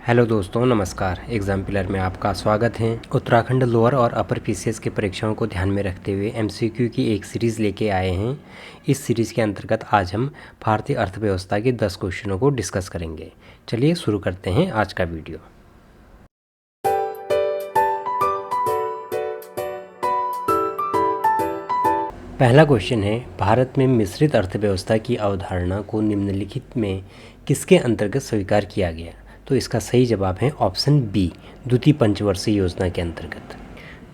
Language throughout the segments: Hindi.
हेलो दोस्तों, नमस्कार। एग्ज़ाम पिलर में आपका स्वागत है। उत्तराखंड लोअर और अपर पीसीएस के परीक्षाओं को ध्यान में रखते हुए एमसीक्यू की एक सीरीज़ लेके आए हैं। इस सीरीज़ के अंतर्गत आज हम भारतीय अर्थव्यवस्था के 10 क्वेश्चनों को डिस्कस करेंगे। चलिए शुरू करते हैं आज का वीडियो। पहला क्वेश्चन है, भारत में मिश्रित अर्थव्यवस्था की अवधारणा को निम्नलिखित में किसके अंतर्गत स्वीकार किया गया? तो इसका सही जवाब है ऑप्शन बी, द्वितीय पंचवर्षीय योजना के अंतर्गत।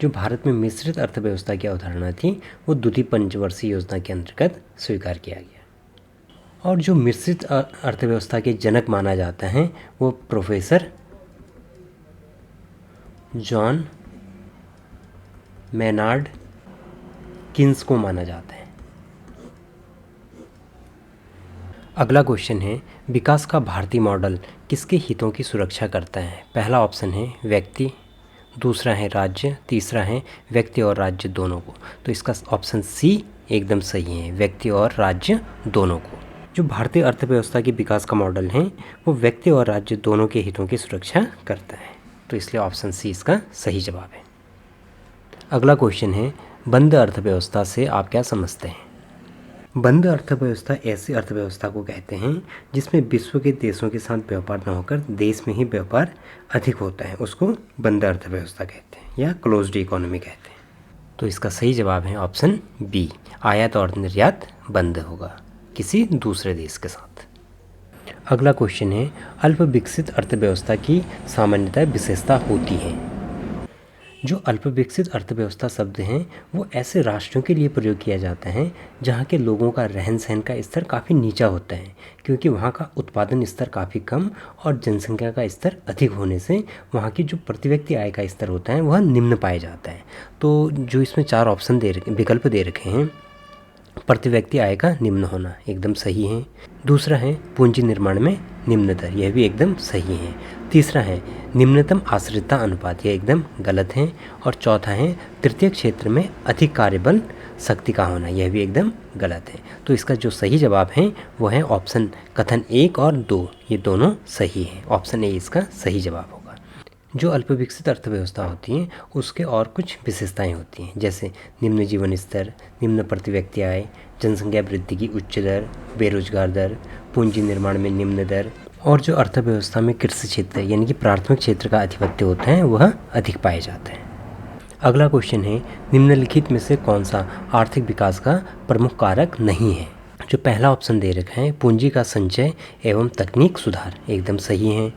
जो भारत में मिश्रित अर्थव्यवस्था की अवधारणा थी वो द्वितीय पंचवर्षीय योजना के अंतर्गत स्वीकार किया गया। और जो मिश्रित अर्थव्यवस्था के जनक माना जाता है वो प्रोफेसर जॉन मेनार्ड किन्स को माना जाता है। अगला क्वेश्चन है, विकास का भारतीय मॉडल किसके हितों की सुरक्षा करता है? पहला ऑप्शन है व्यक्ति, दूसरा है राज्य, तीसरा है व्यक्ति और राज्य दोनों को। तो इसका ऑप्शन सी एकदम सही है, व्यक्ति और राज्य दोनों को। जो भारतीय अर्थव्यवस्था के विकास का मॉडल है वो व्यक्ति और राज्य दोनों के हितों की सुरक्षा करता है, तो इसलिए ऑप्शन सी इसका सही जवाब है। अगला क्वेश्चन है, बंद अर्थव्यवस्था से आप क्या समझते हैं? बंद अर्थव्यवस्था ऐसी अर्थव्यवस्था को कहते हैं जिसमें विश्व के देशों के साथ व्यापार न होकर देश में ही व्यापार अधिक होता है, उसको बंद अर्थव्यवस्था कहते हैं या क्लोज्ड इकोनॉमी कहते हैं। तो इसका सही जवाब है ऑप्शन बी, आयात और निर्यात बंद होगा किसी दूसरे देश के साथ। अगला क्वेश्चन है, अल्प विकसित अर्थव्यवस्था की सामान्यतः विशेषता होती है। जो अल्प विकसित अर्थव्यवस्था शब्द हैं वो ऐसे राष्ट्रों के लिए प्रयोग किया जाता है जहाँ के लोगों का रहन सहन का स्तर काफ़ी नीचा होता है, क्योंकि वहाँ का उत्पादन स्तर काफ़ी कम और जनसंख्या का स्तर अधिक होने से वहाँ की जो प्रति व्यक्ति आय का स्तर होता है वह निम्न पाया जाता है। तो जो इसमें 4 ऑप्शन विकल्प दे रखे हैं, प्रति व्यक्ति आय का निम्न होना एकदम सही है। दूसरा है पूंजी निर्माण में निम्न दर, यह भी एकदम सही है। तीसरा है निम्नतम आश्रितता अनुपात, यह एकदम गलत है। और चौथा है तृतीय क्षेत्र में अधिक कार्यबल शक्ति का होना, यह भी एकदम गलत है। तो इसका जो सही जवाब है वो है ऑप्शन कथन 1 और 2, ये दोनों सही है। ऑप्शन ए इसका सही जवाब होगा। जो अल्प विकसित अर्थव्यवस्था होती है उसके और कुछ विशेषताएं होती हैं, जैसे निम्न जीवन स्तर, निम्न प्रति व्यक्ति आय, जनसंख्या वृद्धि की उच्च दर, बेरोजगार दर, पूंजी निर्माण में निम्न दर, और जो अर्थव्यवस्था में कृषि क्षेत्र यानी कि प्राथमिक क्षेत्र का आधिपत्य होता है वह अधिक पाया जाता है। अगला क्वेश्चन है, निम्नलिखित में से कौन सा आर्थिक विकास का प्रमुख कारक नहीं है? जो पहला ऑप्शन दे रखा है पूंजी का संचय एवं तकनीक सुधार, एकदम सही है।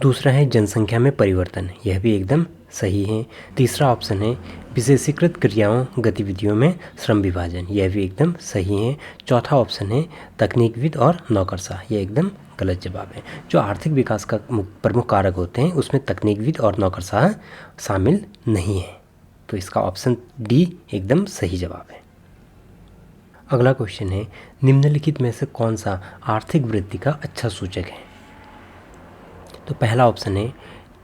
दूसरा है जनसंख्या में परिवर्तन, यह भी एकदम सही है। तीसरा ऑप्शन है विशेषीकृत क्रियाओं गतिविधियों में श्रम विभाजन, यह भी एकदम सही है। चौथा ऑप्शन है तकनीकविद और नौकरशाह, यह एकदम गलत जवाब है। जो आर्थिक विकास का प्रमुख कारक होते हैं उसमें तकनीकविद और नौकरशाह शामिल नहीं है, तो इसका ऑप्शन डी एकदम सही जवाब है। अगला क्वेश्चन है, निम्नलिखित में से कौन सा आर्थिक वृद्धि का अच्छा सूचक है? तो पहला ऑप्शन है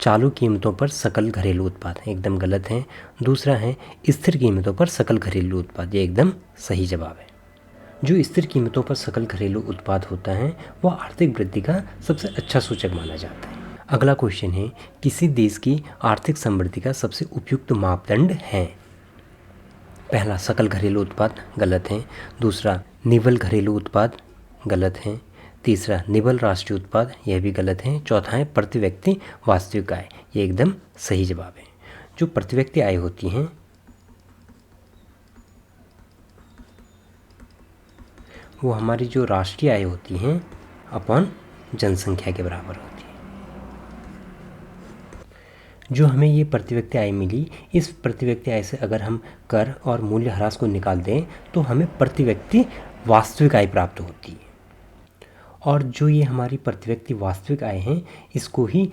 चालू कीमतों पर सकल घरेलू उत्पाद, एकदम गलत है। दूसरा है स्थिर कीमतों पर सकल घरेलू उत्पाद, ये एकदम सही जवाब है। जो स्थिर कीमतों पर सकल घरेलू उत्पाद होता है वह आर्थिक वृद्धि का सबसे अच्छा सूचक माना जाता है। अगला क्वेश्चन है, किसी देश की आर्थिक समृद्धि का सबसे उपयुक्त मापदंड है? पहला सकल घरेलू उत्पाद, गलत है। दूसरा निवल घरेलू उत्पाद, गलत है। तीसरा निवल राष्ट्रीय उत्पाद, यह भी गलत है। चौथा है प्रति व्यक्ति वास्तविक आय, ये एकदम सही जवाब है। जो प्रति व्यक्ति आय होती हैं वो हमारी जो राष्ट्रीय आय होती हैं अपॉन जनसंख्या के बराबर होती है। जो हमें ये प्रति व्यक्ति आय मिली, इस प्रति व्यक्ति आय से अगर हम कर और मूल्यह्रास को निकाल दें तो हमें प्रति व्यक्ति वास्तविक आय प्राप्त होती है। और जो ये हमारी प्रति व्यक्ति वास्तविक आय है इसको ही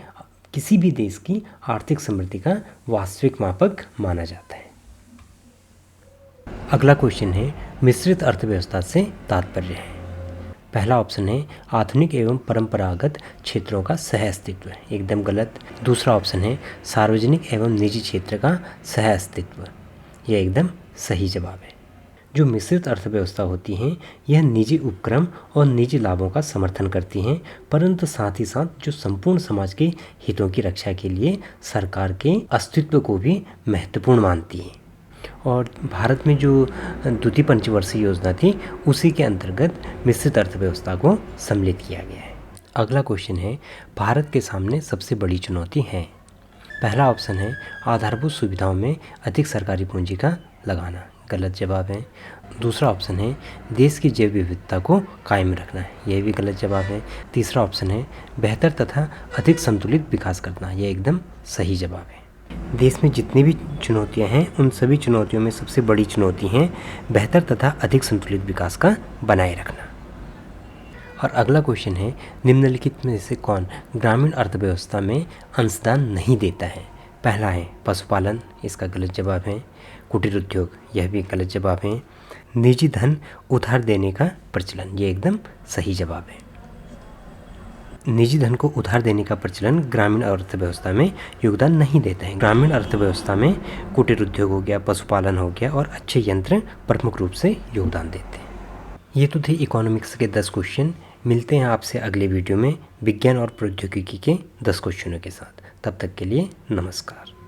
किसी भी देश की आर्थिक समृद्धि का वास्तविक मापक माना जाता है। अगला क्वेश्चन है, मिश्रित अर्थव्यवस्था से तात्पर्य है? पहला ऑप्शन है आधुनिक एवं परंपरागत क्षेत्रों का सह अस्तित्व, एकदम गलत। दूसरा ऑप्शन है सार्वजनिक एवं निजी क्षेत्र का सह अस्तित्व, यह एकदम सही जवाब है। जो मिश्रित अर्थव्यवस्था होती हैं यह निजी उपक्रम और निजी लाभों का समर्थन करती हैं, परंतु साथ ही साथ जो संपूर्ण समाज के हितों की रक्षा के लिए सरकार के अस्तित्व को भी महत्वपूर्ण मानती हैं। और भारत में जो द्वितीय पंचवर्षीय योजना थी उसी के अंतर्गत मिश्रित अर्थव्यवस्था को सम्मिलित किया गया है। अगला क्वेश्चन है, भारत के सामने सबसे बड़ी चुनौती है। पहला ऑप्शन है आधारभूत सुविधाओं में अधिक सरकारी पूंजी का लगाना, गलत जवाब है। दूसरा ऑप्शन है देश की जैव विविधता को कायम रखना, यह भी गलत जवाब है। तीसरा ऑप्शन है बेहतर तथा अधिक संतुलित विकास करना, यह एकदम सही जवाब है। देश में जितनी भी चुनौतियां हैं उन सभी चुनौतियों में सबसे बड़ी चुनौती है बेहतर तथा अधिक संतुलित विकास का बनाए रखना। और अगला क्वेश्चन है निम्नलिखित में से कौन ग्रामीण अर्थव्यवस्था में अंशदान नहीं देता है। पहला है पशुपालन, इसका गलत जवाब है। कुटीर उद्योग, यह भी गलत जवाब है। निजी धन उधार देने का प्रचलन, ये एकदम सही जवाब है। निजी धन को उधार देने का प्रचलन ग्रामीण अर्थव्यवस्था में योगदान नहीं देता है। ग्रामीण अर्थव्यवस्था में कुटीर उद्योग हो गया, पशुपालन हो गया और अच्छे यंत्र प्रमुख रूप से योगदान देते हैं। ये तो थे इकोनॉमिक्स के 10 क्वेश्चन। मिलते हैं आपसे अगले वीडियो में विज्ञान और प्रौद्योगिकी के 10 क्वेश्चनों के साथ। तब तक के लिए नमस्कार।